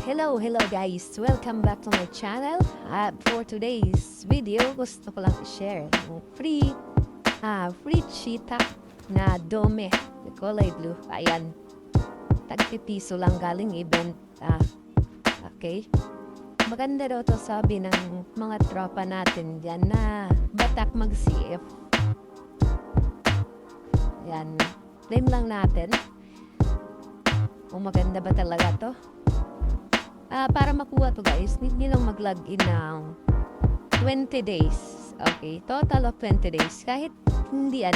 Hello guys! Welcome back to my channel. For today's video, gusto ko lang i-share yung free cheetah na dome na kulay blue. Ayan, tagpipiso lang galing event. Okay. Maganda daw to, sabi ng mga tropa natin dyan na batak mag-CF. Ayan, claim lang natin kung maganda ba talaga to. Para makuha to guys, need nyo lang mag-login ng 20 days. Okay, total of 20 days. Kahit hindi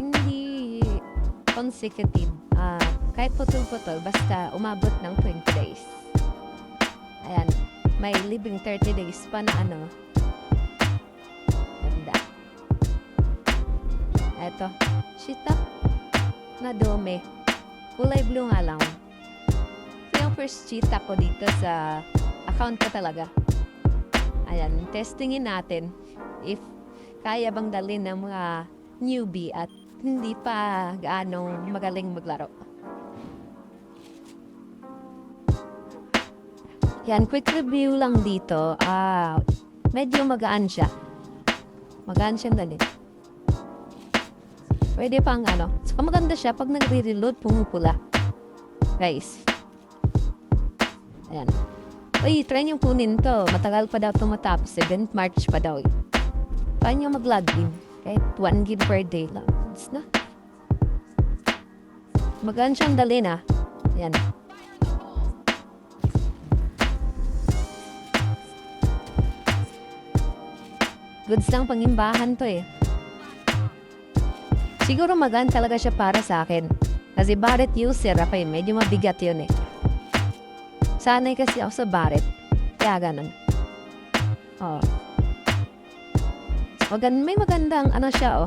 hindi consecutive. Kahit putol-putol, basta umabot ng 20 days. Ayan, may libreng 30 days pa na ganda. Eto, cheetah na dome. Kulay blue nga lang. Yung first cheetah ko dito sa account ko talaga. Ayan, testingin natin if kaya bang dalhin ng mga newbie at hindi pa gaanong magaling maglaro. Yan, quick review lang dito. Medyo magaan siya. Magaan siyang dalhin. Pwede pang So, maganda siya pag nagre-reload, pumupula. Guys. Ayan. Uy, try nyo kunin to. Matagal pa daw tumatapos. 7th March pa daw. Try nyo mag-login. Kahit 1 gig per day lang. It's na. Magaan siyang dalhin Ayan. Goods lang pangimbahan to Siguro magaan talaga siya para sa akin. Kasi Barret user ako medyo mabigat yun Sanay kasi ako sa Barret. Kaya ganun. May magandang siya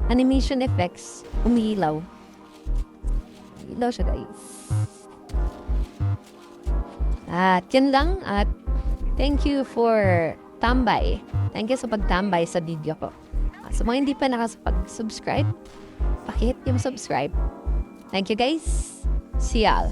animation effects. Umiilaw. Umiilaw siya guys. At yun lang. At thank you for tambay. Thank you sa pagtambay sa video ko. Sa mga hindi pa nakasubscribe, pakihit yung subscribe. Thank you guys. See y'all.